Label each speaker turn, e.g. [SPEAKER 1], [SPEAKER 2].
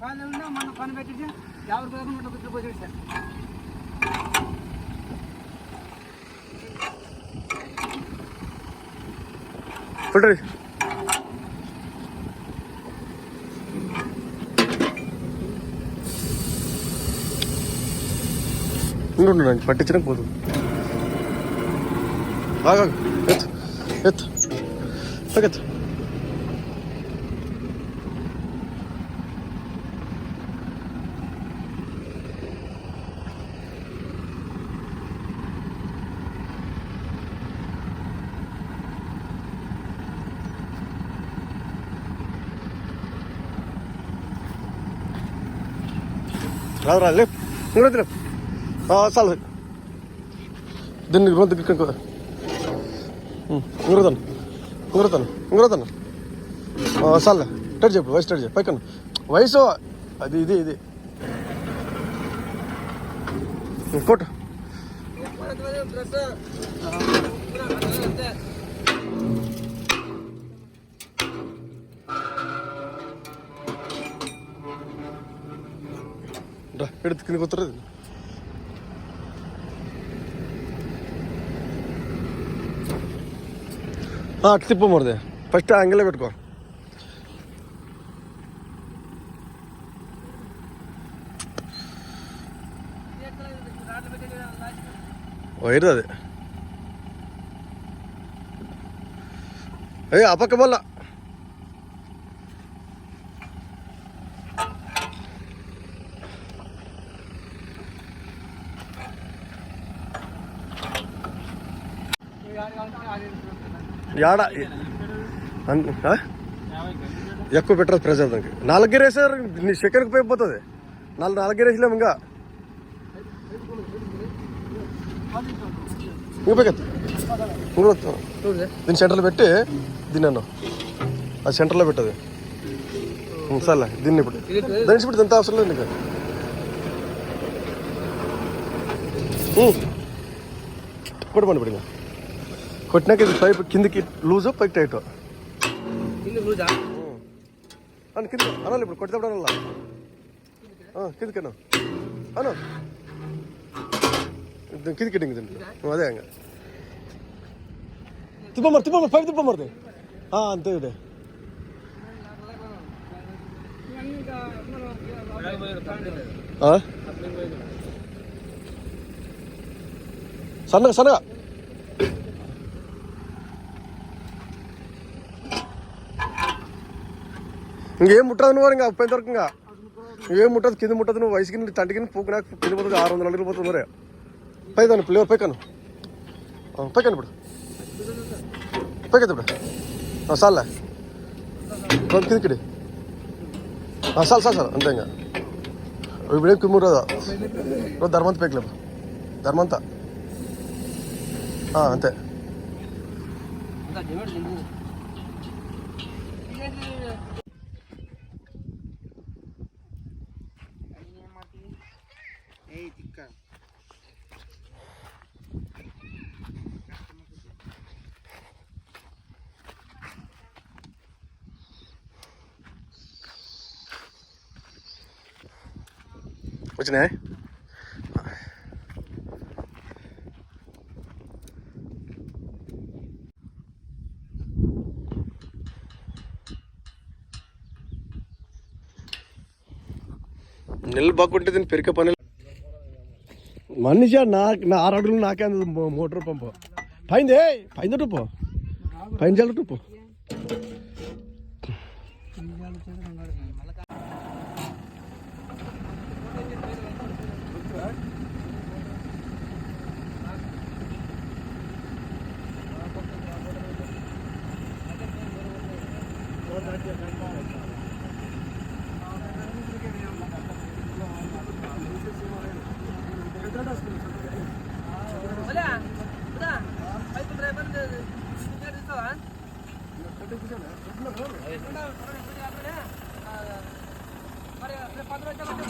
[SPEAKER 1] మన పని పెట్టించి ఎవరి పేరు కూర్చోపోయి సార్
[SPEAKER 2] ఫుడ్ ఉండండి పట్టించడం పోదు ఎత్తు ఎత్తు రాదు లేపు ఇంకోటి లేపు చాలు దీన్ని ఇంగురతాను చాలే టెట్ చెప్పు వయసు టెట్ చెప్పు పైకను వయసు అది ఇది కొట్టు എടുത്ത് കിണി കുത്തരുത് అటు తిప్పు మరదే ఫస్ట్ యాంగిల్లో పెట్టుకో వైరు అది ఆ పక్క బల్ల యాడ ఎక్కువ పెట్టరు ప్రెజర్ దానికి 4 గేరేసారు నీ సెకండ్కి పోయిపోతుంది 4 గేరేసలేము ఇంకా దీని సెంటర్లో పెట్టి దీన్ని అన్న అది సెంటర్లో పెట్టదు సర్లే దీన్ని ఇప్పుడు దాని ఇప్పుడు ఎంత అవసరం లేదు నీకు కొట్టమండి ఇప్పుడు ఇంకా కొట్టినాక ఇది పైపు కిందికి లూజు పైకి టైట్ కింద అనాలి ఇప్పుడు కొట్టేటప్పుడు అనాలా కిందికి అను కిందికి అదే ఇంకా తిప్పమరు పైపు తిప్పమరుది అంతే ఇదే సన్నగా ఇంకేం ముట్టదు నువ్వు ఇంకా పోయిన వరకు ఇంకా ఏం ముట్టదు కింద ముట్టదు నువ్వు వయసు కింద తంటి కింద పూకు నాకు కింద పోతుంది 600 అడుగులు పోతుంది మరే పైదాను ప్లేవర్ పైకాను ఇప్పుడు పైకద్దు ఇప్పుడు సార్లే కిందికిడి సార్ అంతే ఇంకా ఇప్పుడేం కిమ్మురాదా ధర్మంత పైకలేము ధర్మంత అంతే వచ్చినాయి నెల్లు బాగుంటే దీన్ని పెరికే పని మనిషి నా 6 అడుగులు నాకే అంది మోటార్ పంపు పైన టుప్పు పైన జల్ల టుప్పు మరి 15 రోజులు